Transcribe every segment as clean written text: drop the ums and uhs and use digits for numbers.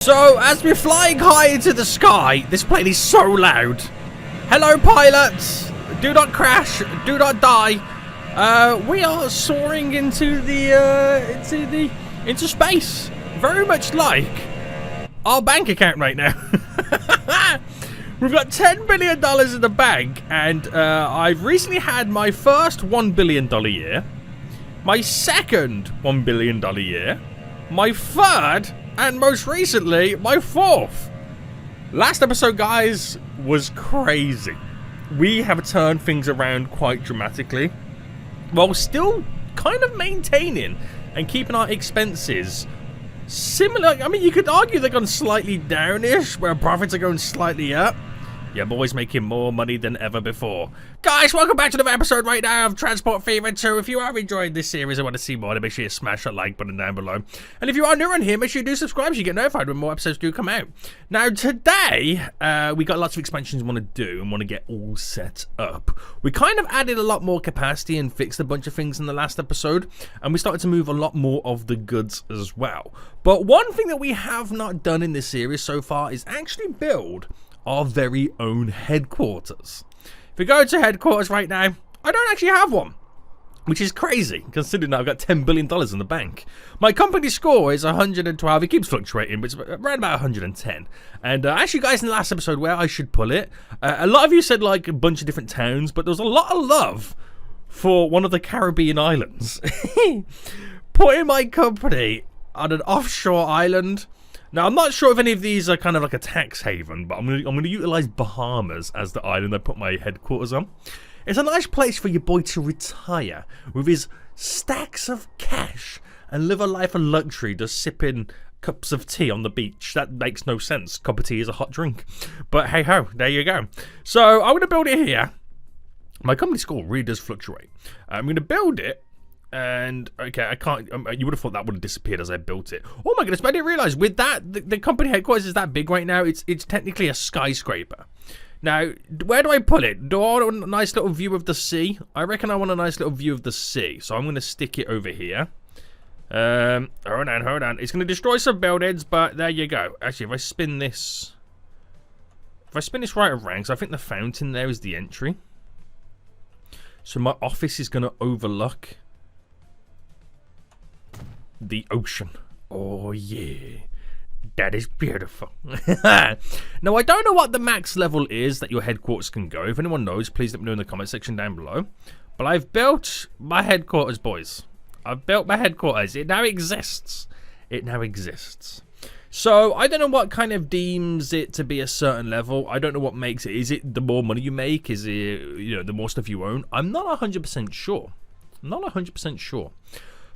So, as we're flying high into the sky, this plane is so loud. Hello, pilots. Do not crash. Do not die. We are soaring into space. Very much like our bank account right now. We've got $10 billion in the bank, and I've recently had my first $1 billion year, my second $1 billion year, my third, and most recently, my fourth. Last episode, guys, was crazy. We have turned things around quite dramatically, while still kind of maintaining and keeping our expenses similar. I mean, you could argue they're gone slightly downish, where profits are going slightly up. Yeah, boys making more money than ever before. Guys, welcome back to another episode right now of Transport Fever 2. If you are enjoying this series and want to see more, then make sure you smash that like button down below. And if you are new around here, make sure you do subscribe so you get notified when more episodes do come out. Now, today, we got lots of expansions we want to do and want to get all set up. We kind of added a lot more capacity and fixed a bunch of things in the last episode, and we started to move a lot more of the goods as well. But one thing that we have not done in this series so far is actually build our very own headquarters. If we go to headquarters right now, I don't actually have one, which is crazy considering that I've got $10 billion in the bank. My company score is 112. It keeps fluctuating, but it's around about 110. And actually, guys, in the last episode where I should pull it, a lot of you said like a bunch of different towns, but there was a lot of love for one of the Caribbean islands. Putting my company on an offshore island. Now, I'm not sure if any of these are kind of like a tax haven, but I'm gonna utilize Bahamas as the island I put my headquarters on. It's a nice place for your boy to retire with his stacks of cash and live a life of luxury, just sipping cups of tea on the beach. That makes no sense. Cup of tea is a hot drink. But hey ho, there you go. So I'm gonna build it here. My company score really does fluctuate. I'm gonna build it. And okay, I can't. You would have thought that would have disappeared as I built it. Oh my goodness! But I didn't realize with that the company headquarters is that big right now. It's technically a skyscraper. Now, where do I put it? Do I want a nice little view of the sea? I reckon I want a nice little view of the sea. So I'm going to stick it over here. Hold on. It's going to destroy some buildings, but there you go. Actually, if I spin this right around, so I think the fountain there is the entry. So my office is going to overlook the ocean. Oh yeah, that is beautiful. Now, I don't know what the max level is that your headquarters can go. If anyone knows, please let me know in the comment section down below. But I've built my headquarters, boys. I've built my headquarters. It now exists. So I don't know what kind of deems it to be a certain level. I don't know what makes it. Is it the more money you make? Is it, the more stuff you own? I'm not 100% sure.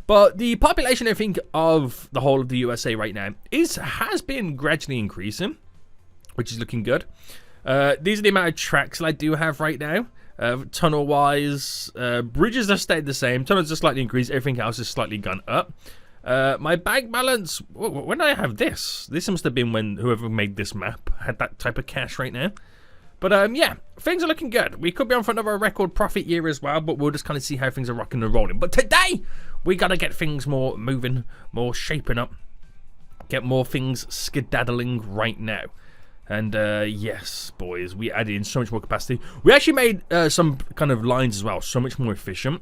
But the population, I think, of the whole of the USA right now has been gradually increasing, which is looking good. These are the amount of tracks that I do have right now. Tunnel-wise, bridges have stayed the same. Tunnels are slightly increased. Everything else is slightly gone up. My bank balance, when did I have this? This must have been when whoever made this map had that type of cash right now. But yeah, things are looking good. We could be on for another record profit year as well, but we'll just kind of see how things are rocking and rolling. But today, we got to get things more moving, more shaping up, get more things skedaddling right now. And yes, boys, we added in so much more capacity. We actually made some kind of lines as well, so much more efficient.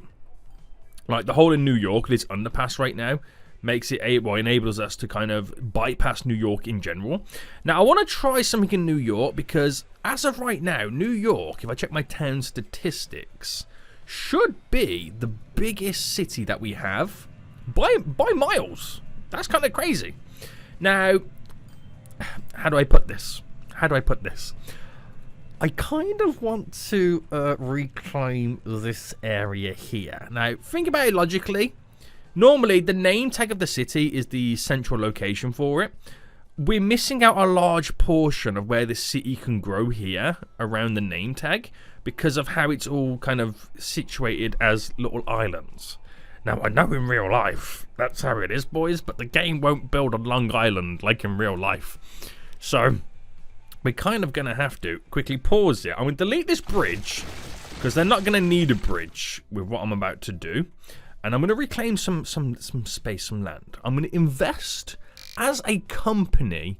Like the whole in New York, this underpass right now, makes it enables us to kind of bypass New York in general. Now, I want to try something in New York because as of right now, New York, if I check my town statistics, should be the biggest city that we have by miles. That's kind of crazy. Now, how do I put this? I kind of want to reclaim this area here. Now, think about it logically. Normally, the name tag of the city is the central location for it. We're missing out a large portion of where the city can grow here around the name tag because of how it's all kind of situated as little islands. Now, I know in real life that's how it is, boys, but the game won't build a Long Island like in real life. So, we're kind of going to have to quickly pause it. I'm going to delete this bridge because they're not going to need a bridge with what I'm about to do. And I'm going to reclaim some space, some land. I'm going to invest as a company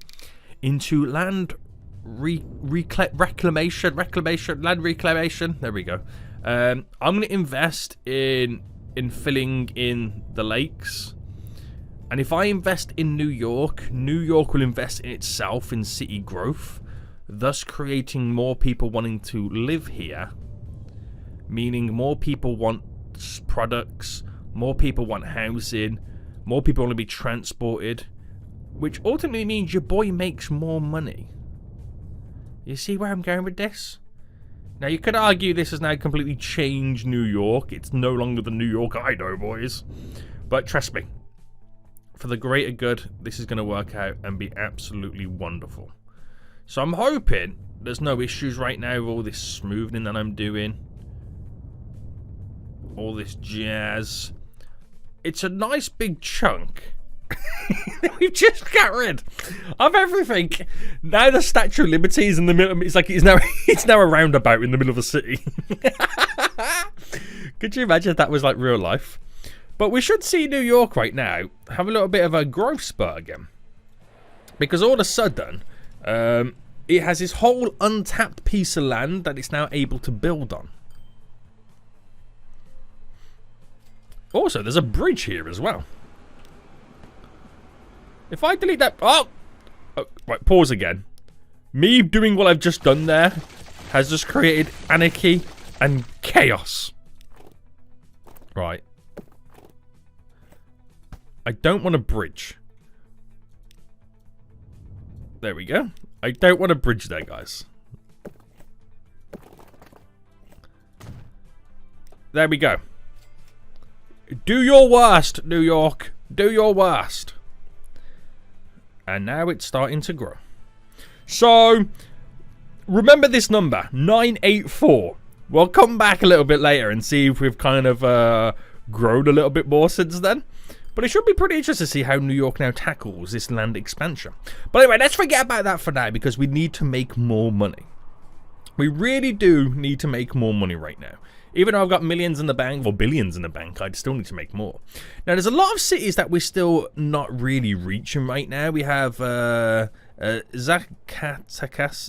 into land reclamation. There we go. I'm going to invest in filling in the lakes. And if I invest in New York will invest in itself in city growth, thus creating more people wanting to live here, meaning more people want products, more people want housing, more people want to be transported, which ultimately means your boy makes more money. You see where I'm going with this? Now, you could argue this has now completely changed New York. It's no longer the New York I know, boys. But trust me, for the greater good, this is going to work out and be absolutely wonderful. So I'm hoping there's no issues right now with all this smoothing that I'm doing. All this jazz. It's a nice big chunk. We've just got rid of everything. Now the Statue of Liberty is in the middle. It's like it's now a roundabout in the middle of a city. Could you imagine if that was like real life? But we should see New York right now have a little bit of a growth spurt again, because all of a sudden it has this whole untapped piece of land that it's now able to build on. Also, there's a bridge here as well. If I delete that... Oh! Right, pause again. Me doing what I've just done there has just created anarchy and chaos. Right. I don't want a bridge. There we go. I don't want a bridge there, guys. There we go. Do your worst, New York. Do your worst. And now it's starting to grow. So, remember this number, 984. We'll come back a little bit later and see if we've kind of grown a little bit more since then. But it should be pretty interesting to see how New York now tackles this land expansion. But anyway, let's forget about that for now, because we need to make more money. We really do need to make more money right now. Even though I've got millions in the bank, or billions in the bank, I'd still need to make more. Now, there's a lot of cities that we're still not really reaching right now. We have Zacatecas.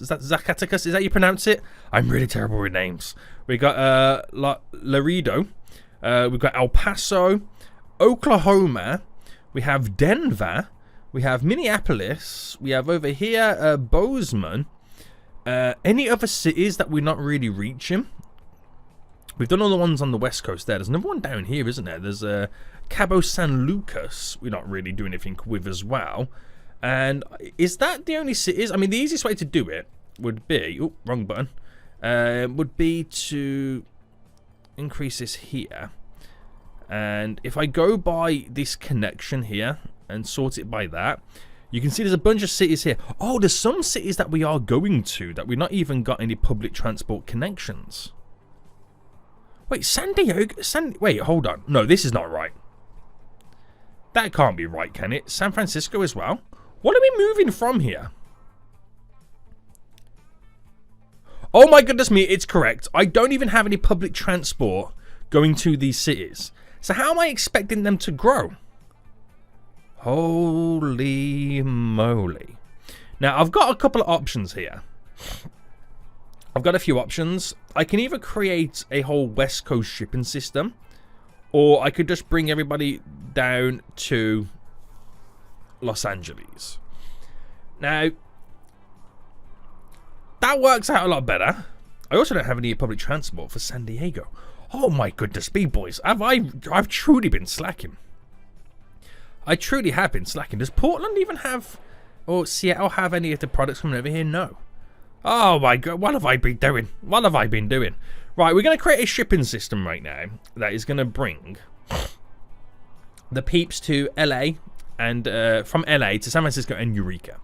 Is that Zacatecas? Is that how you pronounce it? I'm really terrible with names. We got Laredo. We've got El Paso, Oklahoma. We have Denver. We have Minneapolis. We have over here Bozeman. Any other cities that we're not really reaching? We've done all the ones on the west coast there. There's another one down here, isn't there? There's Cabo San Lucas. We're not really doing anything with as well. And is that the only cities? I mean, the easiest way to do it would be... Oh, wrong button. Would be to increase this here. And if I go by this connection here and sort it by that, you can see there's a bunch of cities here. Oh, there's some cities that we are going to that we've not even got any public transport connections. Wait, San Diego? Wait, hold on. No, this is not right. That can't be right, can it? San Francisco as well? What are we moving from here? Oh my goodness me, it's correct. I don't even have any public transport going to these cities. So how am I expecting them to grow? Holy moly. Now, I've got a couple of options here. I've got a few options. I can either create a whole West Coast shipping system, or I could just bring everybody down to Los Angeles. Now, that works out a lot better. I also don't have any public transport for San Diego. Oh my goodness me, boys. I've truly been slacking. I truly have been slacking. Does Portland even have, or Seattle have any of the products coming over here? No. Oh my god, what have I been doing? What have I been doing? Right, we're going to create a shipping system right now that is going to bring the peeps to LA and from LA to San Francisco and Eureka.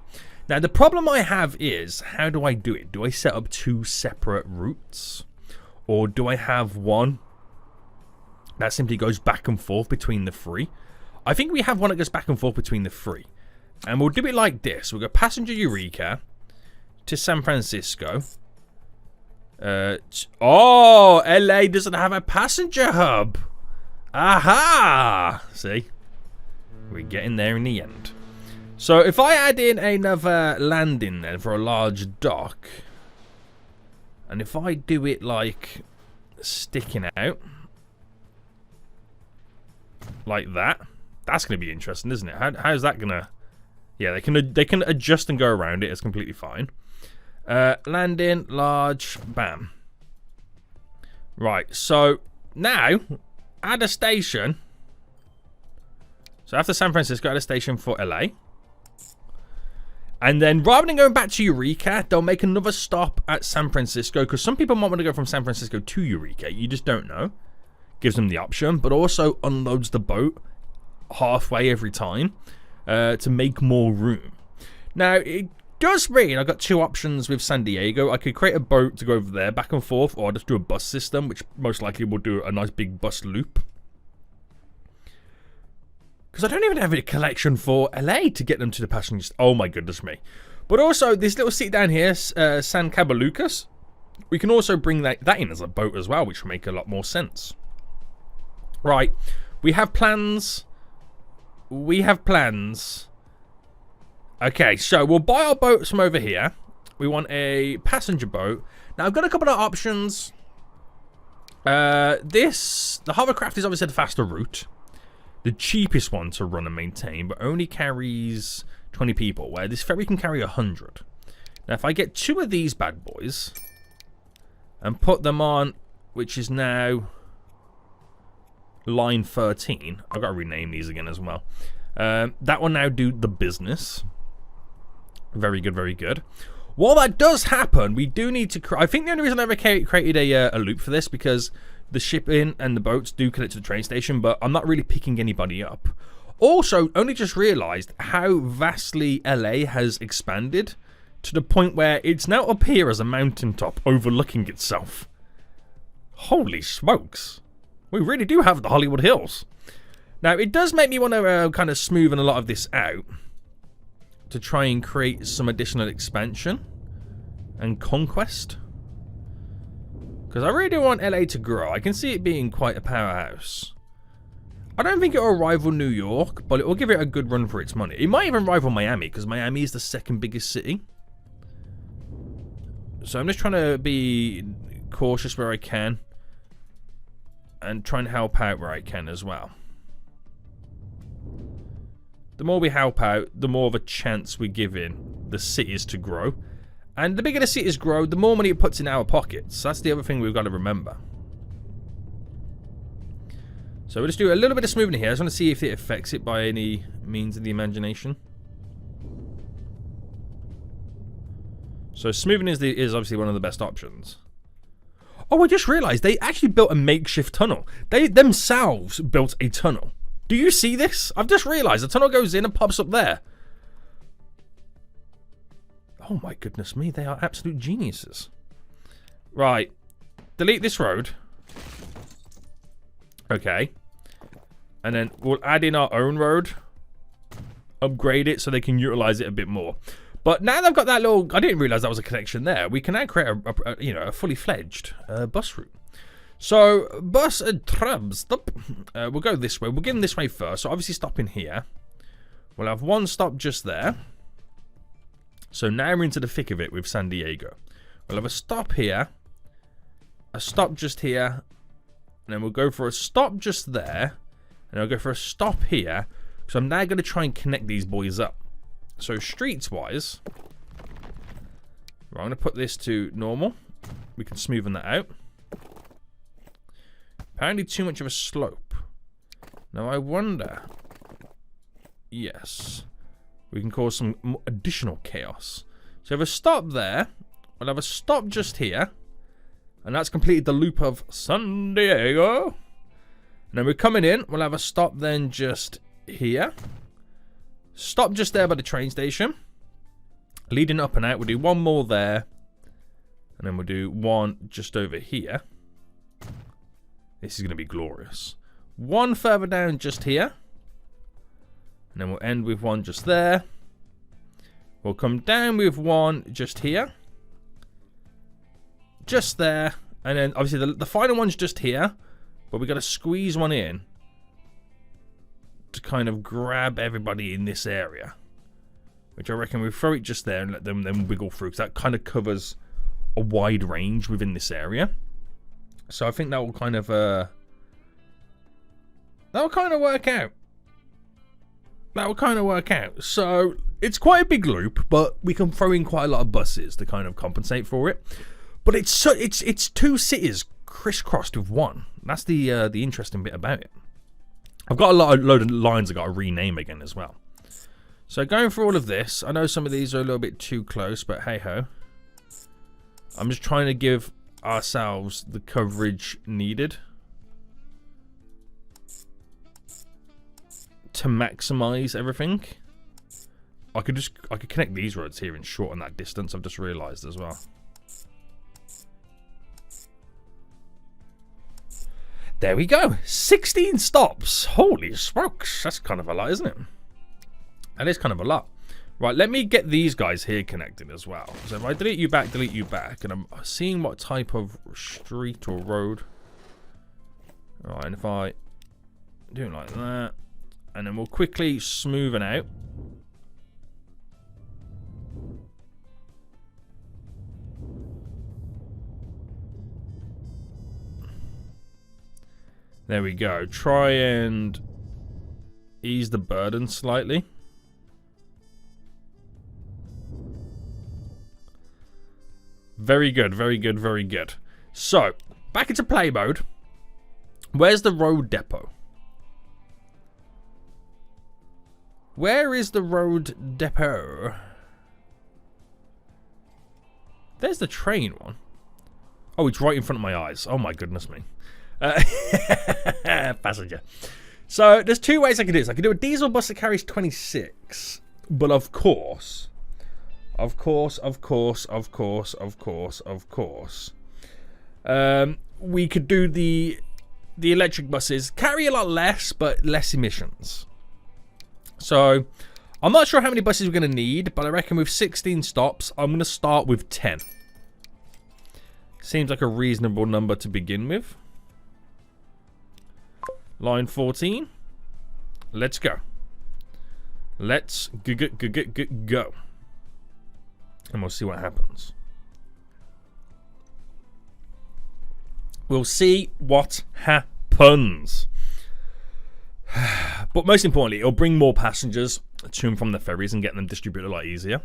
Now, the problem I have is, how do I do it? Do I set up two separate routes? Or do I have one that simply goes back and forth between the three? I think we have one that goes back and forth between the three. And we'll do it like this. We'll go passenger Eureka to San Francisco. Oh, LA doesn't have a passenger hub. Aha! See? We're getting there in the end. So if I add in another landing then for a large dock, and if I do it like sticking out like that, that's going to be interesting, isn't it? How's that going to... Yeah, they can adjust and go around it. It's completely fine. Landing, large, bam. Right, so now add a station. So after San Francisco, add a station for LA. And then rather than going back to Eureka, they'll make another stop at San Francisco, because some people might want to go from San Francisco to Eureka. You just don't know. Gives them the option, but also unloads the boat halfway every time to make more room. Now, it does mean I've got two options with San Diego. I could create a boat to go over there, back and forth, or just do a bus system, which most likely will do a nice big bus loop. Because I don't even have a collection for LA to get them to the passengers. Oh my goodness me. But also, this little seat down here, San Cabalucas, we can also bring that in as a boat as well, which will make a lot more sense. Right, we have plans. We have plans. Okay, so we'll buy our boats from over here. We want a passenger boat. Now, I've got a couple of options. The hovercraft is obviously the faster route. The cheapest one to run and maintain, but only carries 20 people, where this ferry can carry 100. Now, if I get two of these bad boys and put them on, which is now line 13. I've got to rename these again as well. That will now do the business. Very good, very good. While that does happen, we do need to... I think the only reason I ever created a loop for this, because the shipping and the boats do connect to the train station, but I'm not really picking anybody up. Also, only just realised how vastly LA has expanded to the point where it's now up here as a mountaintop overlooking itself. Holy smokes. We really do have the Hollywood Hills. Now, it does make me want to kind of smoothen a lot of this out to try and create some additional expansion and conquest. Because I really do want LA to grow. I can see it being quite a powerhouse. I don't think it will rival New York, but it will give it a good run for its money. It might even rival Miami, because Miami is the second biggest city. So I'm just trying to be cautious where I can. And try and help out where I can as well. The more we help out, the more of a chance we're giving the cities to grow. And the bigger the cities grow, the more money it puts in our pockets. That's the other thing we've got to remember. So we'll just do a little bit of smoothing here. I just want to see if it affects it by any means of the imagination. So smoothing is obviously one of the best options. Oh, I just realized they actually built a makeshift tunnel. They themselves built a tunnel. Do you see this? I've just realized the tunnel goes in and pops up there. Oh my goodness me, they are absolute geniuses. Right. Delete this road. Okay. And then we'll add in our own road. Upgrade it so they can utilize it a bit more. But now they've got that little... I didn't realize that was a connection there. We can now create a fully fledged bus route. So, bus trams. Stop. We'll go this way. We'll get them this way first. So, obviously, stop in here. We'll have one stop just there. So, now we're into the thick of it with San Diego. We'll have a stop here. A stop just here. And then we'll go for a stop just there. And I'll go for a stop here. So, I'm now going to try and connect these boys up. So, streets-wise, I'm going to put this to normal. We can smoothen that out. Apparently too much of a slope. Now, I wonder... Yes. We can cause some additional chaos. So, have a stop there. We'll have a stop just here. And that's completed the loop of San Diego. And then we're coming in. We'll have a stop then just here. Stop just there by the train station. Leading up and out. We'll do one more there. And then we'll do one just over here. This is going to be glorious. One further down just here. And then we'll end with one just there. We'll come down with one just here. Just there. And then obviously the final one's just here. But we've got to squeeze one in to kind of grab everybody in this area. which I reckon we throw it just there and let them then wiggle through, because that kind of covers a wide range within this area. So I think that will kind of work out. That will kind of work out. So it's quite a big loop, but we can throw in quite a lot of buses to kind of compensate for it. But it's two cities crisscrossed with one. That's the interesting bit about it. I've got a load of lines I got to rename again as well. So going through all of this, I know some of these are a little bit too close, but hey ho. I'm just trying to give ourselves the coverage needed to maximize everything. I could connect these roads here and shorten that distance. I've just realized as well. There we go. 16 stops. Holy smokes. That's kind of a lot, isn't it? That is kind of a lot. Right, let me get these guys here connected as well. So if I delete you back, and I'm seeing what type of street or road. Right, and if I do it like that, and then we'll quickly smooth it out. There we go. Try and ease the burden slightly. Very good, very good, very good. So, back into play mode. Where's the road depot? Where is the road depot? There's the train one. Oh, it's right in front of my eyes. Oh my goodness me. Passenger. So, there's two ways I can do this. I can do a diesel bus that carries 26. But of course... we could do the electric buses. Carry a lot less, but less emissions. So, I'm not sure how many buses we're going to need, but I reckon with 16 stops, I'm going to start with 10. Seems like a reasonable number to begin with. Line 14. Let's go. Let's go. And we'll see what happens. We'll see what happens. But most importantly, it'll bring more passengers to and from the ferries and get them distributed a lot easier.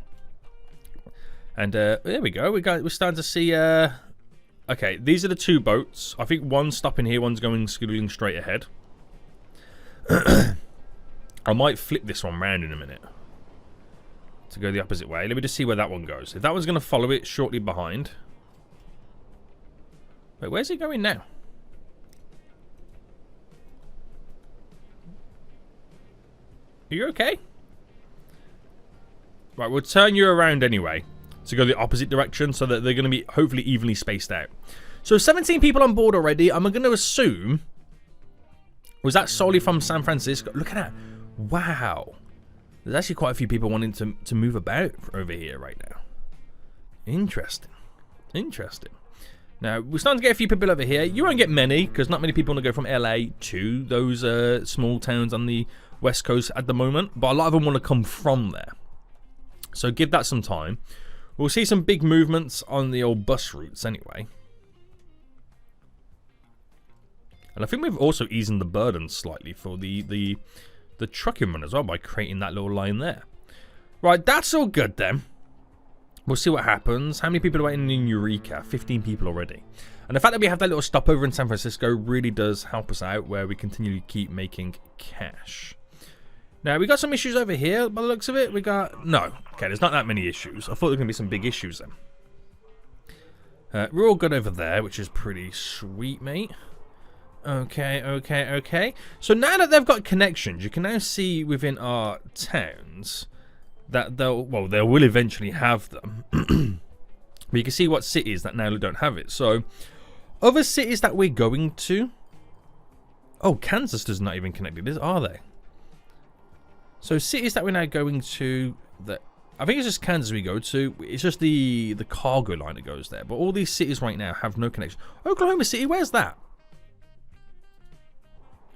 And there we go. We're starting to see... okay, these are the two boats. I think one's stopping here, one's going scooting straight ahead. I might flip this one round in a minute to go the opposite way. Let me just see where that one goes. If that one's going to follow it shortly behind. Wait, where's it going now? Are you okay? Right, we'll turn you around anyway to go the opposite direction so that they're going to be hopefully evenly spaced out. So 17 people on board already. I'm going to assume... Was that solely from San Francisco? Look at that. Wow. There's actually quite a few people wanting to move about over here right now. Interesting. Interesting. Now, we're starting to get a few people over here. You won't get many, because not many people want to go from LA to those small towns on the West Coast at the moment. But a lot of them want to come from there. So give that some time. We'll see some big movements on the old bus routes anyway. And I think we've also eased the burden slightly for the trucking run as well by creating that little line there. Right, that's all good then. We'll see what happens. How many people are waiting in Eureka? 15 people already. And the fact that we have that little stopover in San Francisco really does help us out where we continually keep making cash. Now, we got some issues over here by the looks of it. We got... No. Okay, there's not that many issues. I thought there were going to be some big issues then. We're all good over there, which is pretty sweet, mate. Okay. So now that they've got connections, you can now see within our towns that they will eventually have them. But you can see what cities that now don't have it. So, other cities that we're going to... Oh, Kansas does not even connect it, are they? So, cities that we're now going to... I think it's just Kansas we go to. It's just the cargo line that goes there. But all these cities right now have no connection. Oklahoma City, where's that?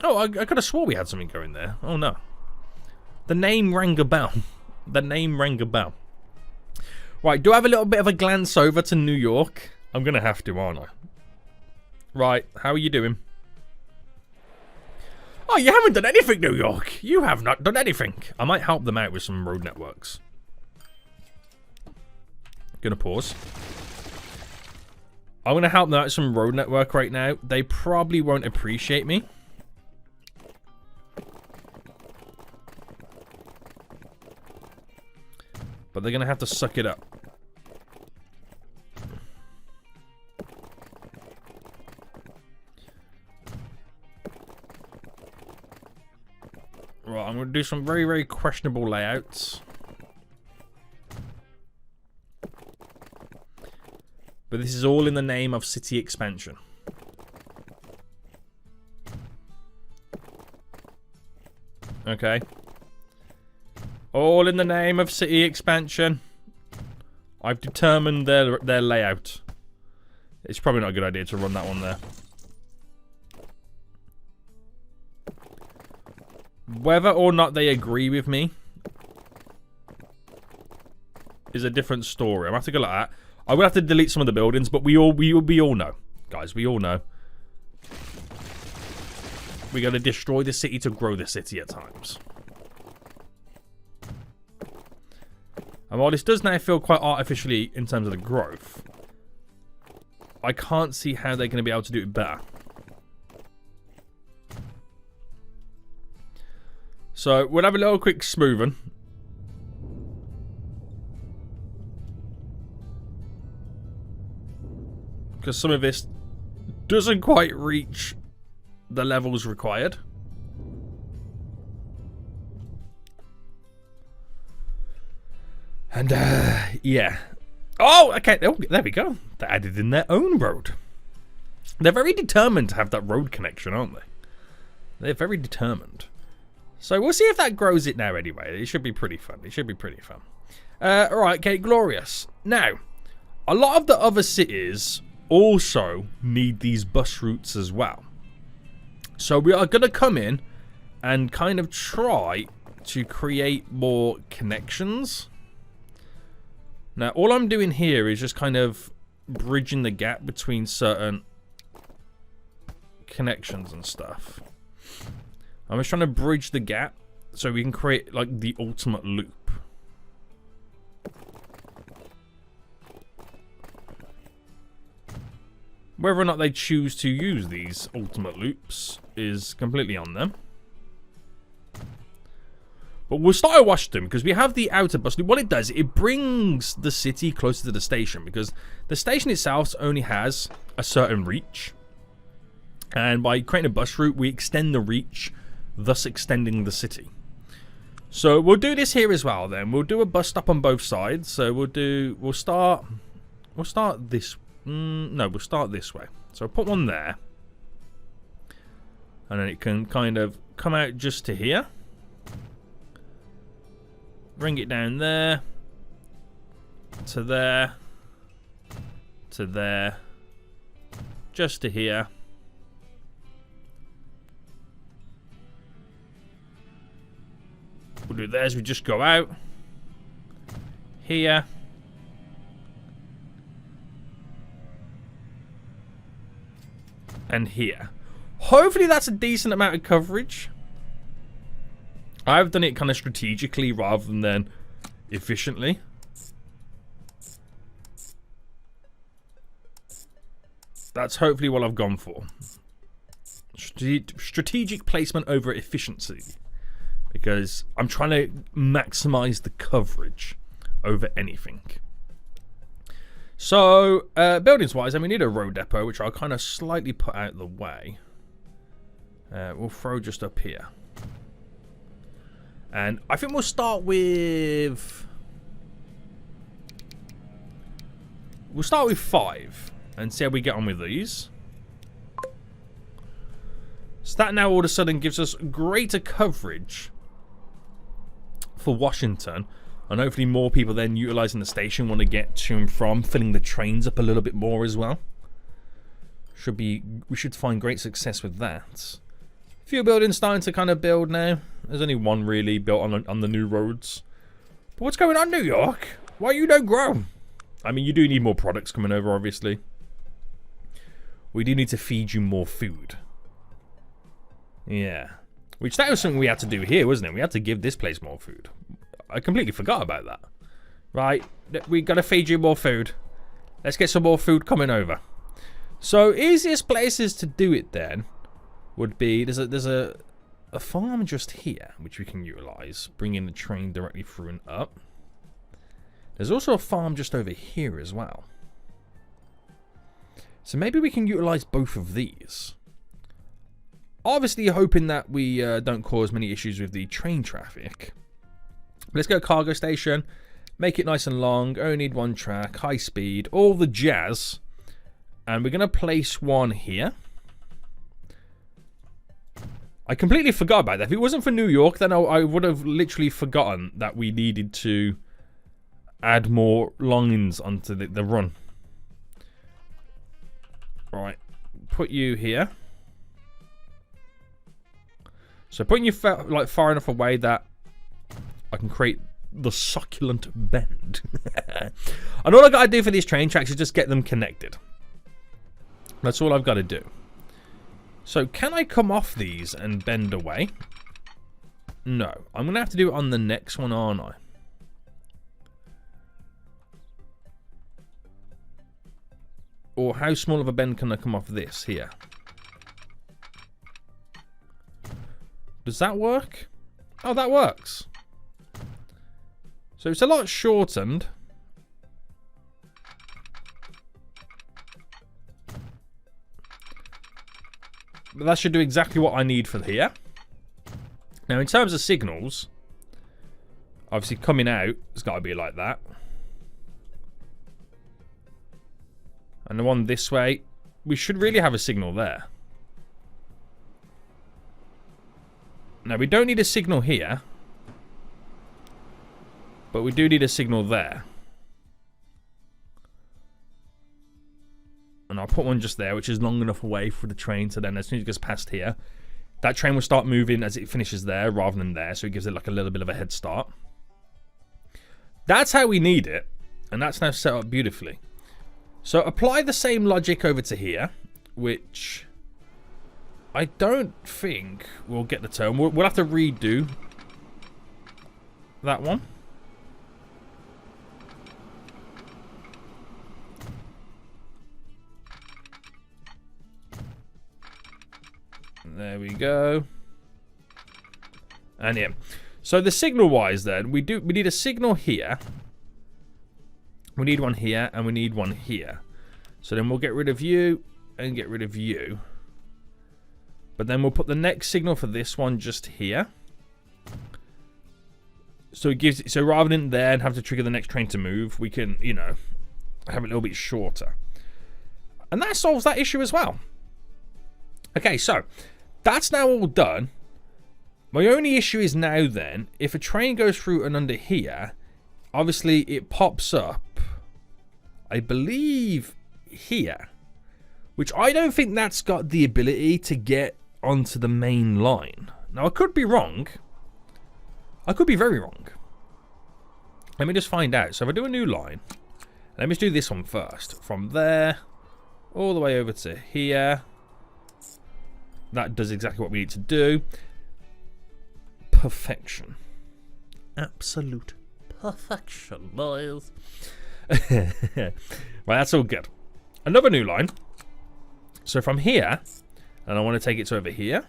Oh, I could have swore we had something going there. Oh, no. The name rang a bell. The name rang a bell. Right, do I have a little bit of a glance over to New York? I'm going to have to, aren't I? Right, how are you doing? Oh, you haven't done anything, New York. You have not done anything. I might help them out with some road networks. Gonna pause. I'm gonna help them out with some road network right now. They probably won't appreciate me. But they're gonna have to suck it up. Right, I'm gonna do some very, very questionable layouts. But this is all in the name of city expansion. Okay. All in the name of city expansion. I've determined their layout. It's probably not a good idea to run that one there. Whether or not they agree with me is a different story. I'm gonna have to go like that. I will have to delete some of the buildings, but we all know, guys. We all know. We got to destroy the city to grow the city at times. And while this does now feel quite artificially in terms of the growth, I can't see how they're going to be able to do it better. So we'll have a little quick smoothing. Because some of this doesn't quite reach the levels required. And, yeah. Oh, okay. Oh, there we go. They added in their own road. They're very determined to have that road connection, aren't they? They're very determined. So we'll see if that grows it now anyway. It should be pretty fun. It should be pretty fun. Alright, okay, glorious. Now, a lot of the other cities also need these bus routes as well. So we are going to come in and kind of try to create more connections. Now, all I'm doing here is just kind of bridging the gap between certain connections and stuff. I'm just trying to bridge the gap so we can create like the ultimate loop. Whether or not they choose to use these ultimate loops is completely on them. But we'll start at Washington because we have the outer bus loop. What it does, it brings the city closer to the station because the station itself only has a certain reach. And by creating a bus route, we extend the reach, thus extending the city. So we'll do this here as well then. We'll do a bus stop on both sides. So we'll start this. No, we'll start this way. So I'll put one there. And then it can kind of come out just to here. Bring it down there. To there. To there. Just to here. We'll do this. We just go out. Here. And here. Hopefully that's a decent amount of coverage. I've done it kind of strategically rather than efficiently. That's hopefully what I've gone for. Strategic placement over efficiency. Because I'm trying to maximize the coverage over anything. So, buildings wise, we need a road depot, which I'll kind of slightly put out the way. We'll throw just up here. And I think we'll start with... We'll start with 5 and see how we get on with these. So that now all of a sudden gives us greater coverage for Washington. And hopefully more people then utilising the station want to get to and from, filling the trains up a little bit more as well. We should find great success with that. A few buildings starting to kind of build now. There's only one really built on the new roads. But what's going on, New York? Why you don't grow? I mean, you do need more products coming over, obviously. We do need to feed you more food. Yeah. Which, that was something we had to do here, wasn't it? We had to give this place more food. I completely forgot about that. Right, we gotta feed you more food. Let's get some more food coming over. So, easiest places to do it then would be, there's a farm just here, which we can utilize. Bring in the train directly through and up. There's also a farm just over here as well. So maybe we can utilize both of these. Obviously hoping that we don't cause many issues with the train traffic. Let's go cargo station. Make it nice and long. Only need one track. High speed. All the jazz. And we're going to place one here. I completely forgot about that. If it wasn't for New York, then I would have literally forgotten that we needed to add more lines onto the run. Right. Put you here. So putting you far enough away that I can create the succulent bend. And all I got to do for these train tracks is just get them connected. That's all I've got to do. So can I come off these and bend away? No. I'm going to have to do it on the next one, aren't I? Or how small of a bend can I come off this here? Does that work? Oh, that works. So it's a lot shortened. But that should do exactly what I need for here. Now, in terms of signals, obviously coming out, it's got to be like that. And the one this way, we should really have a signal there. Now, we don't need a signal here. But we do need a signal there. And I'll put one just there, which is long enough away for the train. So then as soon as it goes past here, that train will start moving as it finishes there rather than there. So it gives it like a little bit of a head start. That's how we need it. And that's now set up beautifully. So apply the same logic over to here, which I don't think we'll get the turn. We'll have to redo that one. There we go. And yeah. So the signal wise then, we need a signal here. We need one here and we need one here. So then we'll get rid of you and get rid of you. But then we'll put the next signal for this one just here. So it gives, so rather than there and have to trigger the next train to move, we can, you know, have it a little bit shorter. And that solves that issue as well. Okay, so that's now all done. My only issue is now then, if a train goes through and under here, obviously it pops up, I believe, here. Which I don't think that's got the ability to get onto the main line. Now, I could be wrong. I could be very wrong. Let me just find out. So if I do a new line, let me just do this one first. From there, all the way over to here. That does exactly what we need to do. Perfection. Absolute perfection, boys. Right, that's all good. Another new line. So from here, and I want to take it to over here.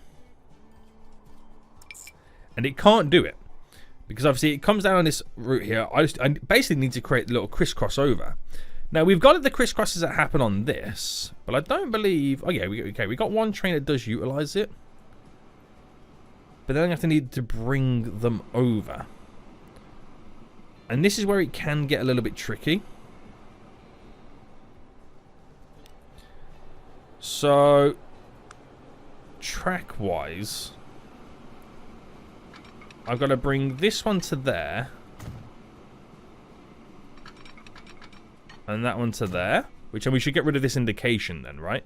And it can't do it. Because obviously it comes down on this route here. I basically need to create a little crisscross over. Now, we've got the crisscrosses that happen on this, but I don't believe... Oh, yeah, we got one train that does utilize it. But then I have to need to bring them over. And this is where it can get a little bit tricky. So, track-wise, I've got to bring this one to there. And that one to there. Which, and we should get rid of this indication then, right?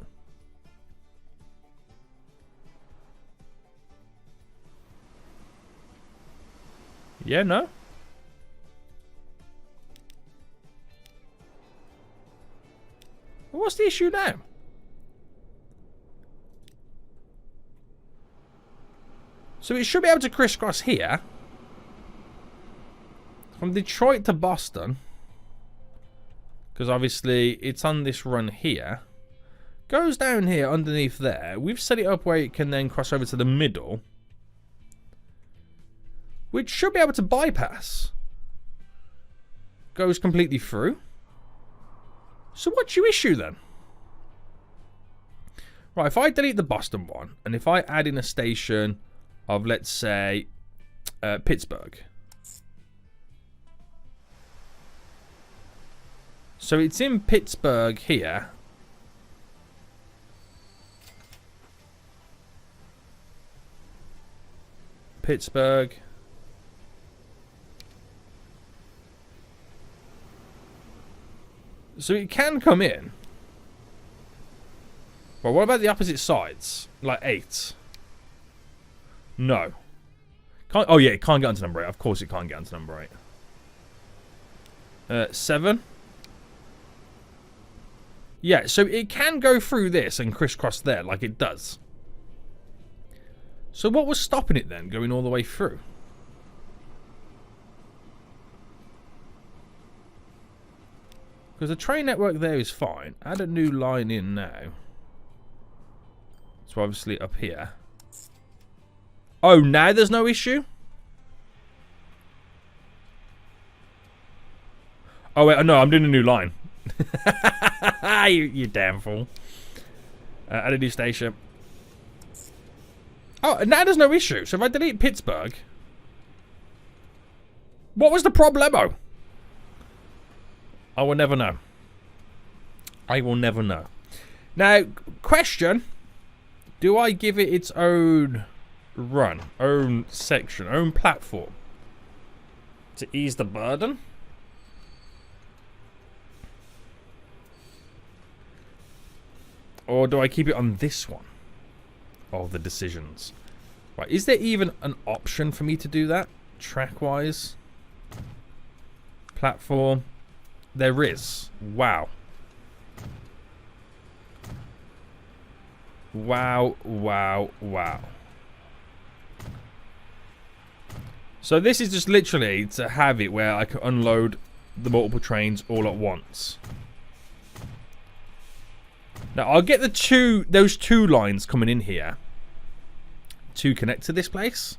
Yeah, no? Well, what's the issue now? So it should be able to crisscross here. From Detroit to Boston. Because obviously it's on this run here. Goes down here underneath there. We've set it up where it can then cross over to the middle. Which should be able to bypass. Goes completely through. So what's your issue then? Right, if I delete the Boston one, and if I add in a station of, let's say, Pittsburgh. So it's in Pittsburgh here. Pittsburgh. So it can come in. Well, what about the opposite sides? Like 8. No. Can't, oh yeah, it can't get onto number 8. Of course it can't get onto number 8. 7. Yeah, so it can go through this and crisscross there like it does. So what was stopping it then, going all the way through? Because the train network there is fine. Add a new line in now. So obviously up here. Oh, now there's no issue? Oh, wait, no, I'm doing a new line. you damn fool. Add a new station. Oh, now there's no issue. So if I delete Pittsburgh. What was the problemo? I will never know. I will never know. Now, question. Do I give it its own run, own section, own platform to ease the burden? Or do I keep it on this one of the decisions? Right, is there even an option for me to do that? Track-wise? Platform? There is. Wow. Wow, wow, wow. So this is just literally to have it where I can unload the multiple trains all at once. Now I'll get those two lines coming in here to connect to this place.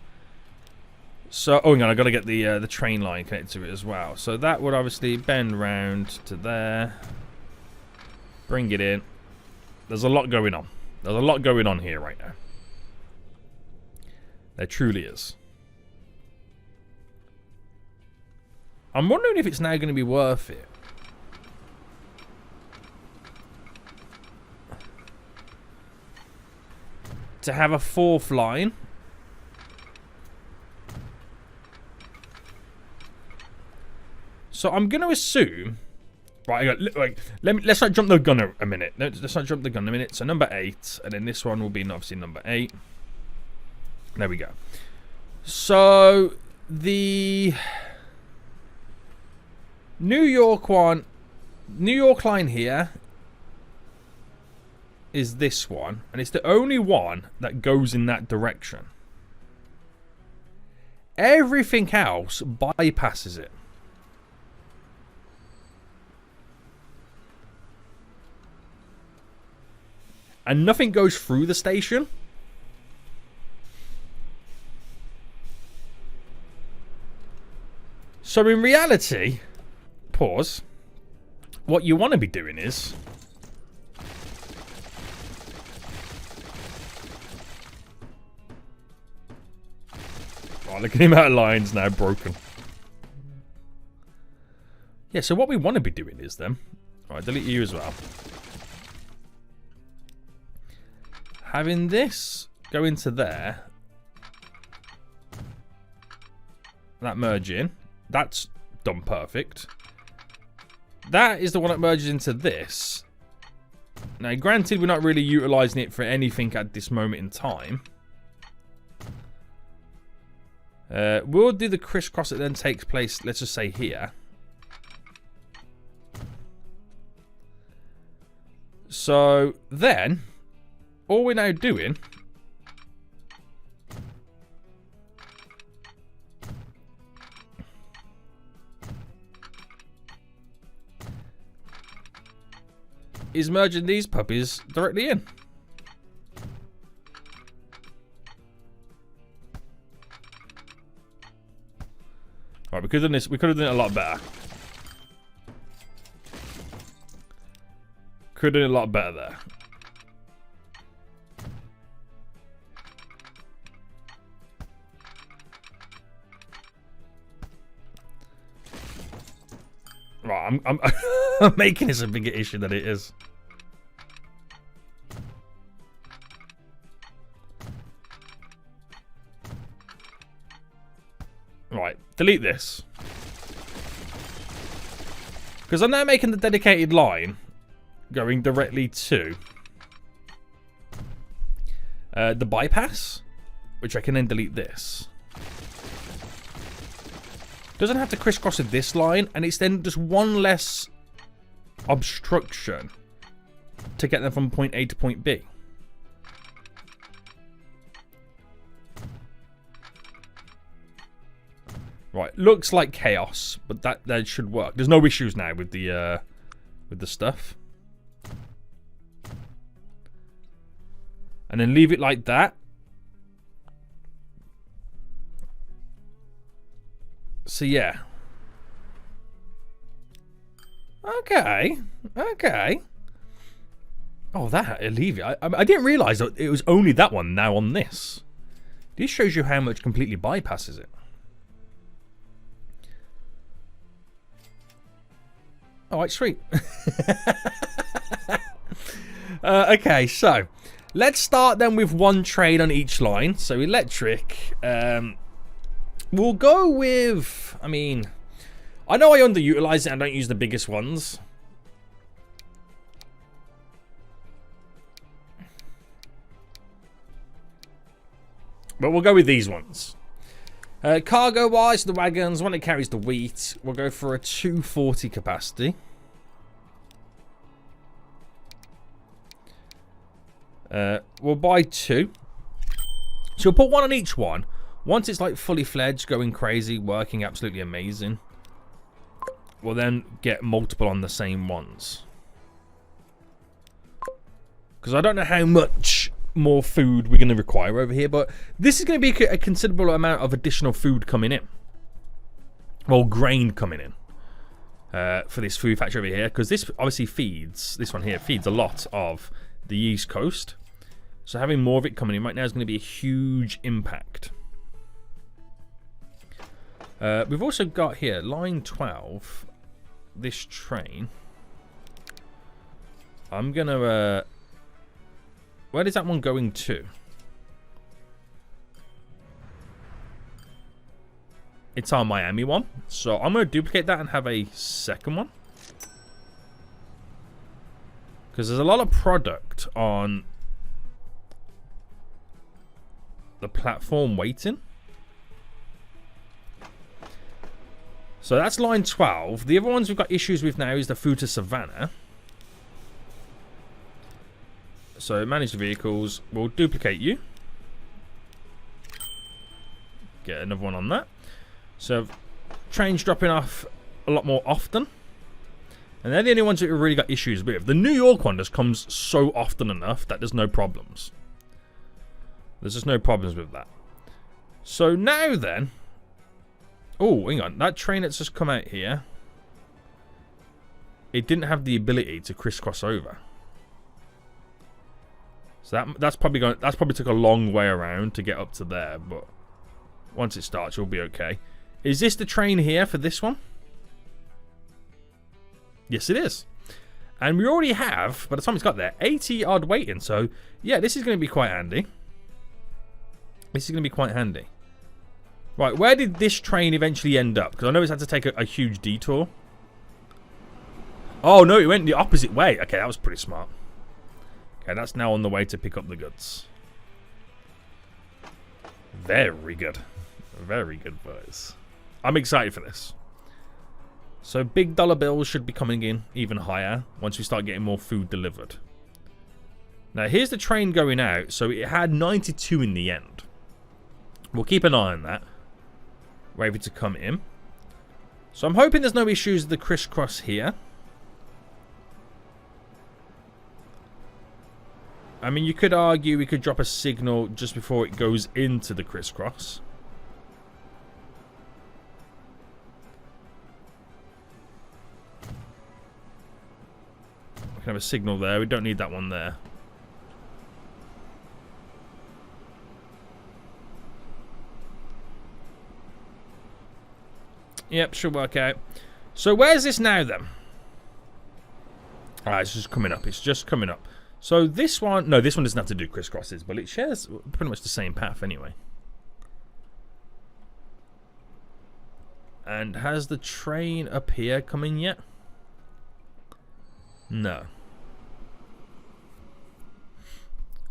So, oh, hang on, I got to get the train line connected to it as well. So that would obviously bend round to there. Bring it in. There's a lot going on. There's a lot going on here right now. There truly is. I'm wondering if it's now going to be worth it. To have a 4th line. So I'm going to assume... Right, let's not jump the gun a minute. Let's not jump the gun a minute. So number 8. And then this one will be obviously number 8. There we go. So the New York one... New York line here is this one. And it's the only one that goes in that direction. Everything else bypasses it. And nothing goes through the station. So in reality, pause, what you want to be doing is... Oh, look at him out of lines now, broken. Yeah, so what we want to be doing is then... Alright, delete you as well. Having this go into there. That merge in. That's done perfect. That is the one that merges into this. Now, granted, we're not really utilising it for anything at this moment in time. We'll do the crisscross that then takes place, let's just say here. So then, all we're now doing is merging these puppies directly in. Alright, we could have done this. We could have done it a lot better. Could have done it a lot better there. Right, I'm making this a bigger issue than it is. Right, delete this. Because I'm now making the dedicated line going directly to the bypass, which I can then delete this. Doesn't have to crisscross with this line, and it's then just one less obstruction to get them from point A to point B. Right, looks like chaos, but that should work. There's no issues now with the stuff. And then leave it like that. So yeah. Okay. Okay. Oh, that alleviate. I didn't realise that it was only that one now on this. This shows you how much completely bypasses it. Alright, sweet. Okay, so let's start then with one train on each line. So electric. We'll go with, I mean, I know I underutilize it and don't use the biggest ones. But we'll go with these ones. Cargo-wise, the wagons, one that carries the wheat, we'll go for a 240 capacity. We'll buy 2. So we'll put 1 on each one. Once it's like fully fledged, going crazy, working absolutely amazing, we'll then get multiple on the same ones. Because I don't know how much more food we're going to require over here, but this is going to be a considerable amount of additional food coming in. Well, grain coming in for this food factory over here, because this obviously feeds, this one here feeds a lot of the East Coast. So having more of it coming in right now is going to be a huge impact. We've also got here line 12, this train. I'm gonna where is that one going to? It's our Miami one, so I'm gonna duplicate that and have a second one, because there's a lot of product on the platform waiting. So that's line 12. The other ones we've got issues with now is the food to Savannah. So manage the vehicles. We'll duplicate you. Get another one on that. So trains dropping off a lot more often. And they're the only ones that we've really got issues with. The New York one just comes so often enough that there's no problems. There's just no problems with that. So now then... Oh, hang on. That train that's just come out here, it didn't have the ability to crisscross over. So that's probably took a long way around to get up to there, but once it starts, you'll be okay. Is this the train here for this one? Yes, it is. And we already have, by the time it's got there, 80 odd waiting. So, yeah, this is going to be quite handy. This is going to be quite handy. Right, where did this train eventually end up? Because I know it's had to take a huge detour. Oh, no, it went the opposite way. Okay, that was pretty smart. Okay, that's now on the way to pick up the goods. Very good. Very good, boys. I'm excited for this. So big dollar bills should be coming in even higher once we start getting more food delivered. Now, here's the train going out. So it had 92 in the end. We'll keep an eye on that. Ready to come in. So I'm hoping there's no issues with the crisscross here. I mean, you could argue we could drop a signal just before it goes into the crisscross. We can have a signal there. We don't need that one there. Yep, should work out. So where's this now then? Ah, it's just coming up. It's just coming up. So this one... No, this one doesn't have to do crisscrosses, but it shares pretty much the same path anyway. And has the train up here come in yet? No.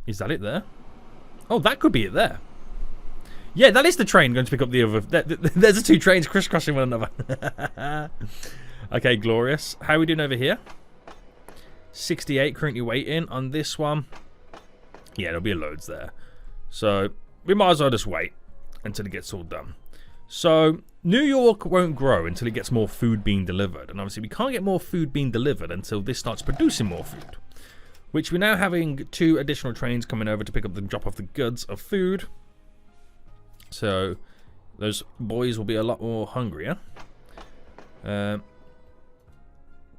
Is that it there? Oh, that could be it there. Yeah, that is the train going to pick up the other... There's the two trains crisscrossing one another. Okay, glorious. How are we doing over here? 68 currently waiting on this one. Yeah, there'll be loads there. So, we might as well just wait until it gets all done. So, New York won't grow until it gets more food being delivered. And obviously, we can't get more food being delivered until this starts producing more food. Which we're now having 2 additional trains coming over to pick up and drop off the goods of food. So, those boys will be a lot more hungrier.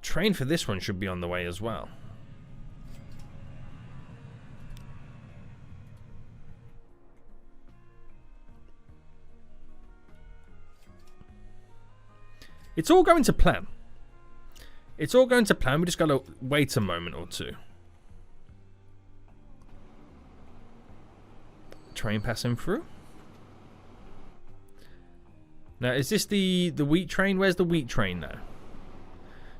Train for this one should be on the way as well. It's all going to plan. It's all going to plan. We just got to wait a moment or two. Train passing through. Now, is this the wheat train? Where's the wheat train now?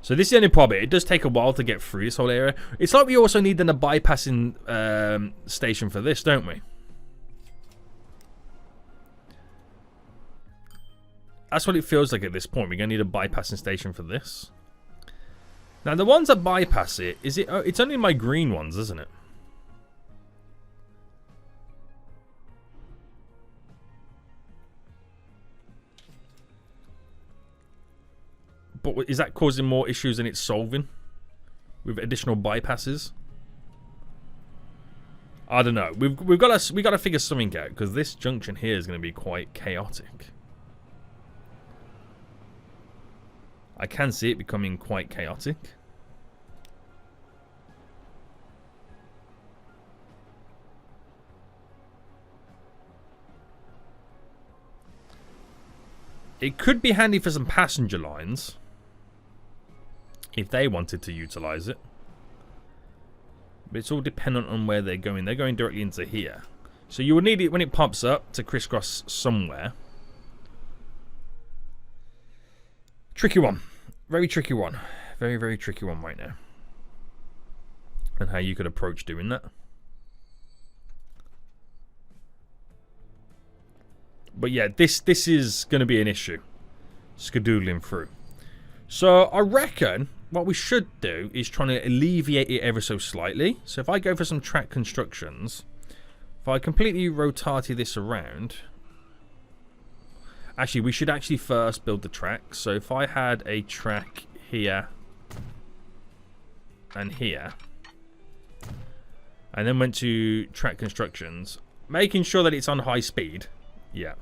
So this is the only problem. It does take a while to get through this whole area. It's like we also need then a bypassing station for this, don't we? That's what it feels like at this point. We're going to need a bypassing station for this. Now, the ones that bypass it, is it? It's only my green ones, isn't it? But is that causing more issues than it's solving? With additional bypasses? I don't know. We got to figure something out, because this junction here is going to be quite chaotic. I can see it becoming quite chaotic. It could be handy for some passenger lines, if they wanted to utilize it. But it's all dependent on where they're going. They're going directly into here. So you will need it when it pops up to crisscross somewhere. Tricky one. Very tricky one. Very, very tricky one right now. And how you could approach doing that. But yeah, this is going to be an issue. Skadoodling through. So I reckon what we should do is try to alleviate it ever so slightly. So if I go for some track constructions, if I completely rotate this around... Actually, we should actually first build the track. So if I had a track here and here, and then went to track constructions, making sure that it's on high speed. Yeah.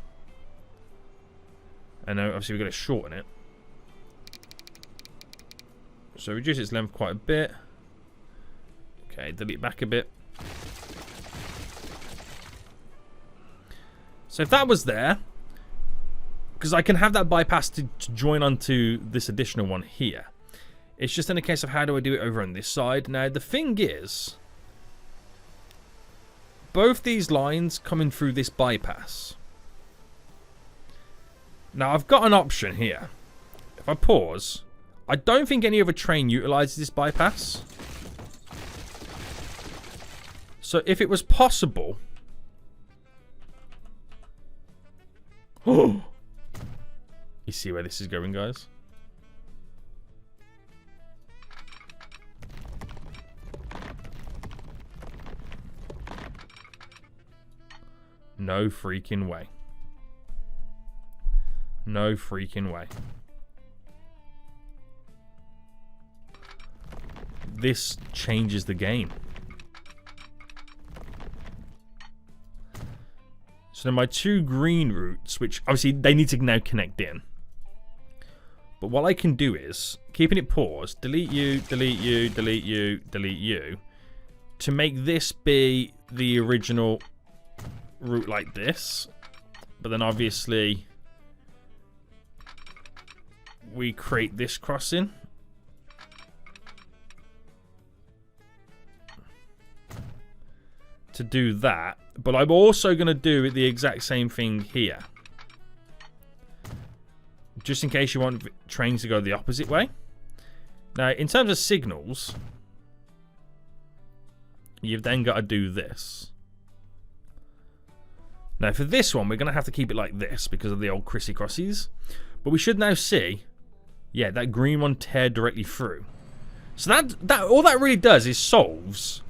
And obviously we've got to shorten it. So reduce its length quite a bit. Okay, delete back a bit. So if that was there, because I can have that bypass to join onto this additional one here. It's just in a case of how do I do it over on this side. Now the thing is, both these lines coming through this bypass. Now I've got an option here. If I pause, I don't think any other train utilizes this bypass. So if it was possible... Oh! You see where this is going, guys? No freaking way. No freaking way. This changes the game. So then my 2 green routes, which obviously they need to now connect in. But what I can do is, keeping it paused, delete you, delete you, delete you, delete you, to make this be the original route like this. But then obviously we create this crossing. To do that, but I'm also going to do the exact same thing here. Just in case you want trains to go the opposite way. Now, in terms of signals, you've then got to do this. Now, for this one, we're going to have to keep it like this because of the old Chrissy Crossies. But we should now see, yeah, that green one tear directly through. So that all that really does is solves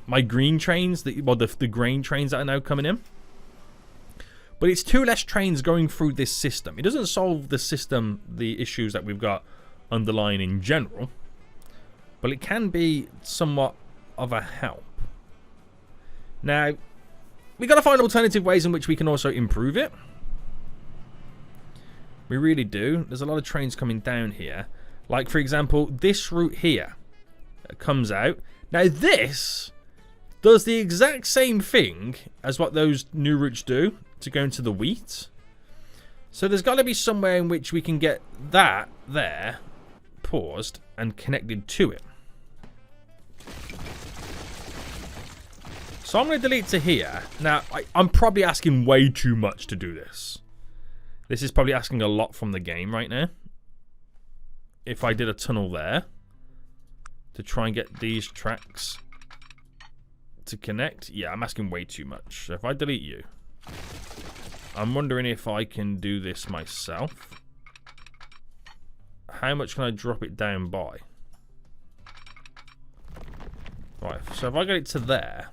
my green trains, the grain trains that are now coming in. But it's 2 less trains going through this system. It doesn't solve the system, the issues that we've got underlying in general. But it can be somewhat of a help. Now, we've got to find alternative ways in which we can also improve it. We really do. There's a lot of trains coming down here. Like, for example, this route here comes out. Now, this does the exact same thing as what those new routes do to go into the wheat. So there's got to be somewhere in which we can get that there paused and connected to it. So I'm going to delete to here. Now, I'm probably asking way too much to do this. This is probably asking a lot from the game right now. If I did a tunnel there to try and get these tracks to connect, yeah, I'm asking way too much. So if I delete you, I'm wondering if I can do this myself. How much can I drop it down by? Right, so if I get it to there,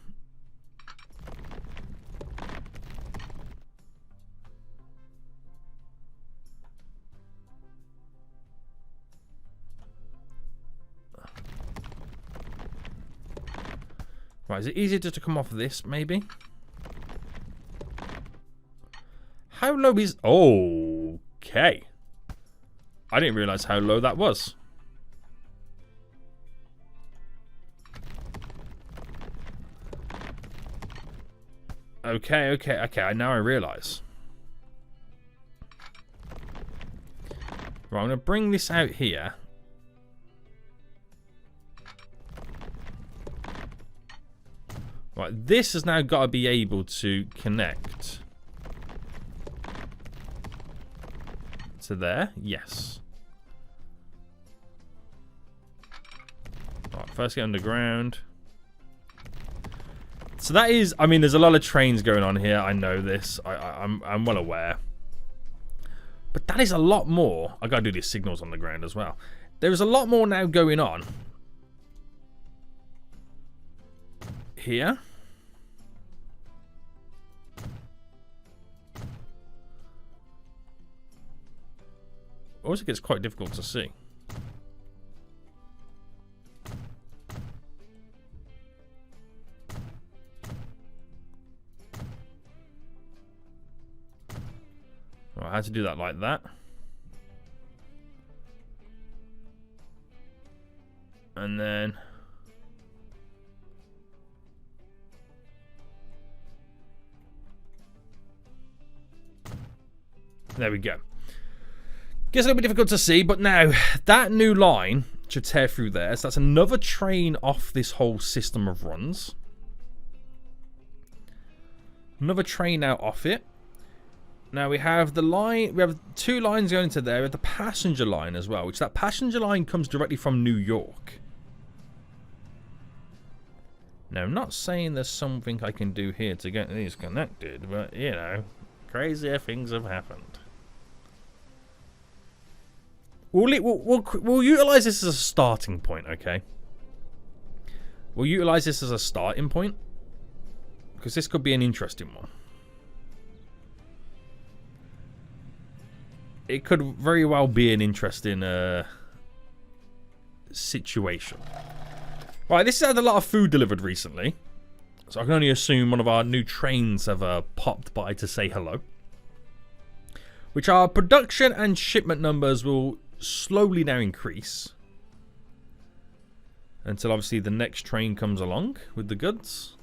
right, is it easier just to come off this, maybe? How low is... Okay. I didn't realize how low that was. Okay. Now I realize. Right, I'm going to bring this out here. Right, this has now got to be able to connect to there. Yes. Right, first get underground. So that is, I mean, there's a lot of trains going on here. I know this. I'm well aware. But that is a lot more. I gotta do these signals on the ground as well. There's a lot more now going on here. Also gets quite difficult to see. I had to do that like that. And then there we go. Gets a little bit difficult to see, but now that new line should tear through there. So that's another train off this whole system of runs. Another train out off it. Now we have the line, we have 2 lines going into there. We have the passenger line as well, which that passenger line comes directly from New York. Now I'm not saying there's something I can do here to get these connected, but you know, crazier things have happened. We'll utilize this as a starting point, okay? We'll utilize this as a starting point because this could be an interesting one. it could very well be an interesting situation. Right, this has had a lot of food delivered recently. So I can only assume one of our new trains have popped by to say hello. Which our production and shipment numbers will slowly now increase. Until obviously the next train comes along with the goods.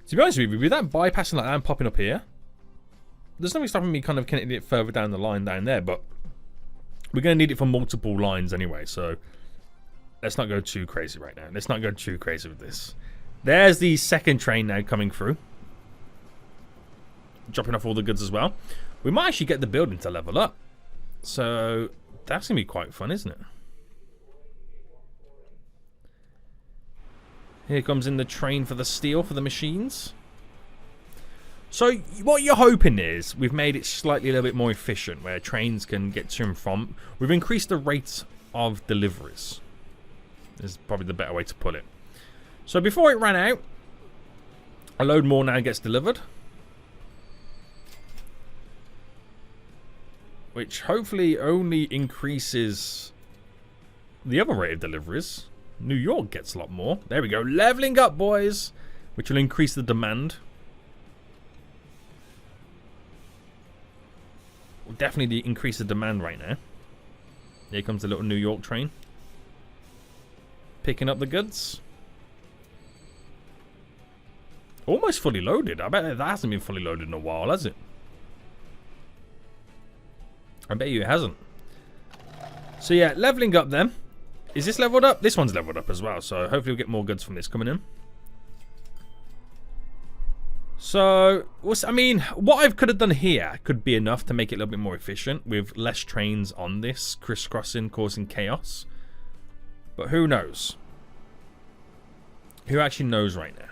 To be honest with you, with that bypassing like that and popping up here, there's nothing stopping me kind of connecting it further down the line down there, but we're going to need it for multiple lines anyway, so let's not go too crazy right now. Let's not go too crazy with this. There's the second train now coming through. Dropping off all the goods as well. We might actually get the building to level up. So that's going to be quite fun, isn't it? Here comes in the train for the steel for the machines. So what you're hoping is we've made it slightly a little bit more efficient where trains can get to and from. We've increased the rate of deliveries. Is probably the better way to put it. So before it ran out, a load more now gets delivered. Which hopefully only increases the other rate of deliveries. New York gets a lot more. There we go. Leveling up, boys. Which will increase the demand. Will definitely increase the demand right now. Here comes the little New York train. Picking up the goods. Almost fully loaded. I bet that hasn't been fully loaded in a while, has it? I bet you it hasn't. So yeah, leveling up then. Is this leveled up? This one's leveled up as well, so hopefully we'll get more goods from this coming in. So, I mean, what I could have done here could be enough to make it a little bit more efficient with less trains on this, crisscrossing, causing chaos. But who knows? Who actually knows right now?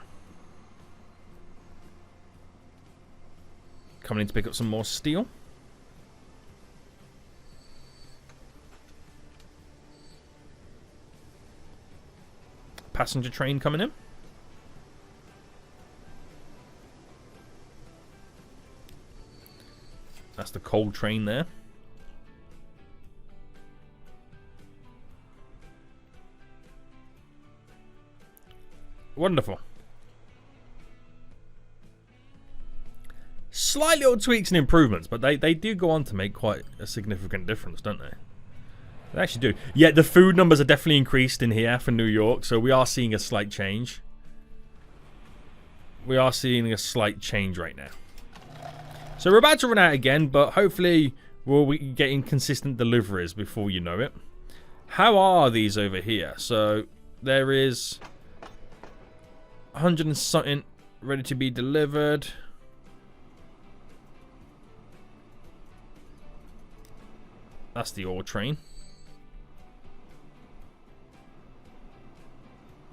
Coming in to pick up some more steel. Passenger train coming in. That's the coal train there. Wonderful. Slight little tweaks and improvements, but they do go on to make quite a significant difference, don't they? They actually do. Yeah, the food numbers are definitely increased in here for New York, so we are seeing a slight change. We are seeing a slight change right now. So we're about to run out again, but hopefully we'll be getting consistent deliveries before you know it. How are these over here? So there is 100 and something ready to be delivered. That's the ore train.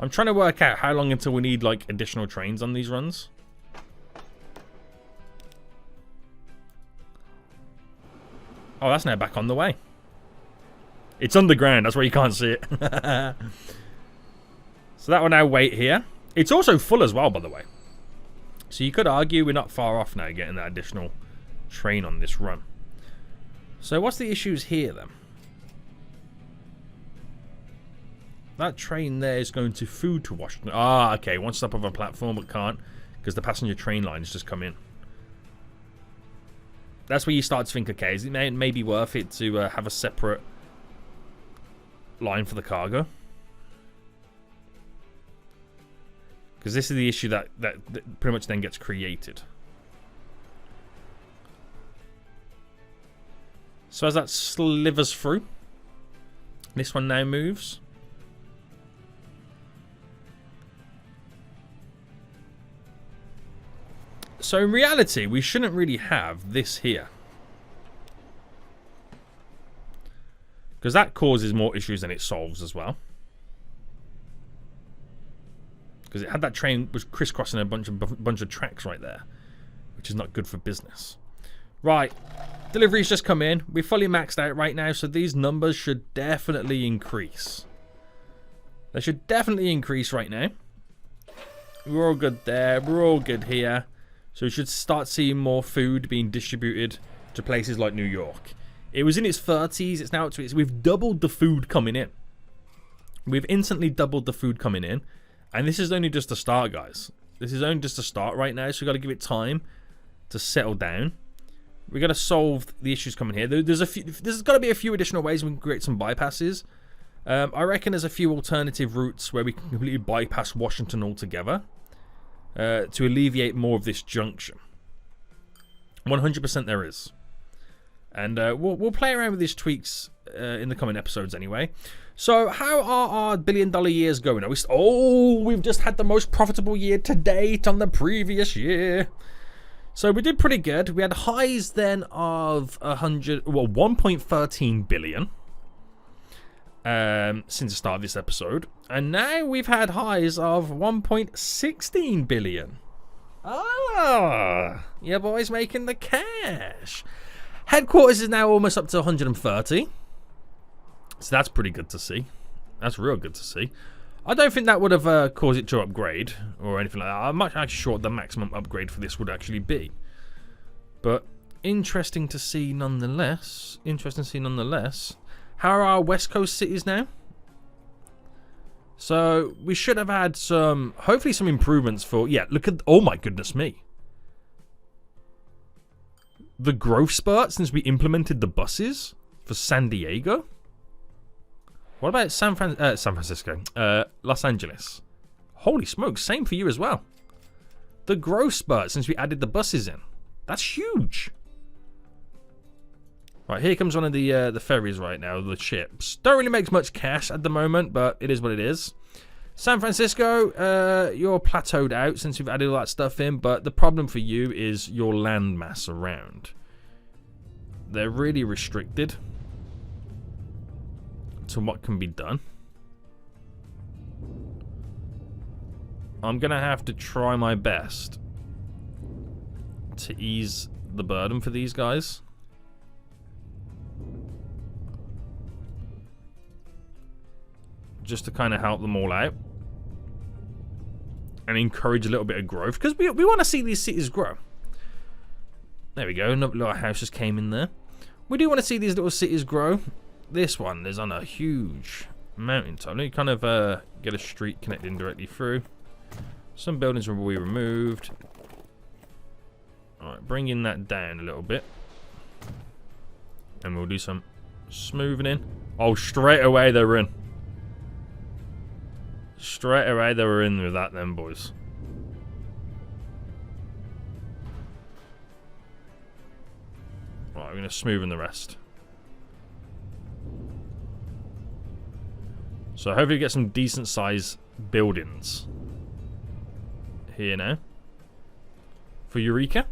I'm trying to work out how long until we need like additional trains on these runs. Oh, that's now back on the way. It's underground, that's why you can't see it. So that will now wait here. It's also full as well, by the way. So you could argue we're not far off now getting that additional train on this run. So what's the issues here then? That train there is going to food to Washington. Ah, okay. One stop of a platform, but can't because the passenger train line has just come in. That's where you start to think, okay, is it may be worth it to have a separate line for the cargo? Because this is the issue that pretty much then gets created. So as that slivers through, this one now moves. So in reality, we shouldn't really have this here. Because that causes more issues than it solves as well. Because it had that train was crisscrossing a bunch of tracks right there. Which is not good for business. Right. Deliveries just come in. We're fully maxed out right now, so these numbers should definitely increase. They should definitely increase right now. We're all good there. We're all good here. So we should start seeing more food being distributed to places like New York. It was in its 30s. It's now up to its... We've doubled the food coming in. We've instantly doubled the food coming in. And this is only just a start, guys. This is only just a start right now, so we've got to give it time to settle down. We've got to solve the issues coming here. There's got to be a few additional ways we can create some bypasses. I reckon there's a few alternative routes where we can completely bypass Washington altogether to alleviate more of this junction. 100% there is. And we'll play around with these tweaks in the coming episodes anyway. So how are our billion-dollar years going? We've just had the most profitable year to date on the previous year. So we did pretty good. We had highs then of 1.13 billion since the start of this episode. And now we've had highs of 1.16 billion. Ah, yeah, boys, making the cash. Headquarters is now almost up to 130. So that's pretty good to see. That's real good to see. I don't think that would have caused it to upgrade or anything like that. I'm not actually sure what the maximum upgrade for this would actually be. But interesting to see nonetheless. Interesting to see nonetheless. How are our West Coast cities now? So we should have had some, hopefully some improvements for, yeah, look at, oh my goodness me. The growth spurt since we implemented the buses for San Diego. What about San Francisco? Los Angeles. Holy smokes, same for you as well. The growth spurt since we added the buses in. That's huge. Right, here comes one of the ferries right now, the ships. Don't really make much cash at the moment, but it is what it is. San Francisco, you're plateaued out since we've added all that stuff in, but the problem for you is your land mass around. They're really restricted to what can be done. I'm gonna have to try my best to ease the burden for these guys. Just to kind of help them all out and encourage a little bit of growth, because we want to see these cities grow. There we go, another little house just came in there. We do want to see these little cities grow. This one is on a huge mountain top. Let me kind of get a street connecting directly through. Some buildings will be removed. Alright, bringing that down a little bit. And we'll do some smoothing in. Oh, straight away they're in. Straight away they were in with that then, boys. Right, we're going to smoothen the rest. So hopefully get some decent size buildings here now. For Eureka.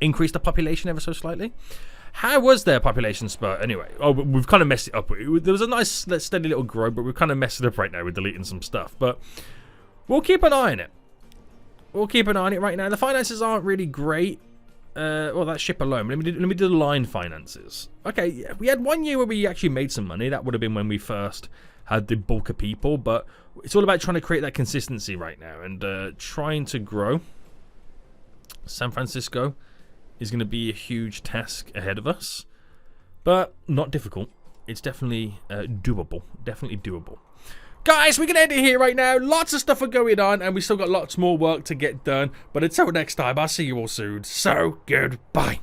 Increase the population ever so slightly. How was their population spurt anyway? Oh, we've kind of messed it up. There was a nice steady little growth, but we've kind of messed it up right now with deleting some stuff. But we'll keep an eye on it. We'll keep an eye on it right now. The finances aren't really great. Well, that ship alone. Let me do the line finances. Okay, yeah, we had 1 year where we actually made some money. That would have been when we first had the bulk of people. But it's all about trying to create that consistency right now and trying to grow. San Francisco is going to be a huge task ahead of us, but not difficult. It's definitely doable. Definitely doable. Guys, we're going to end it here right now. Lots of stuff are going on, and we still got lots more work to get done. But until next time, I'll see you all soon. So, goodbye.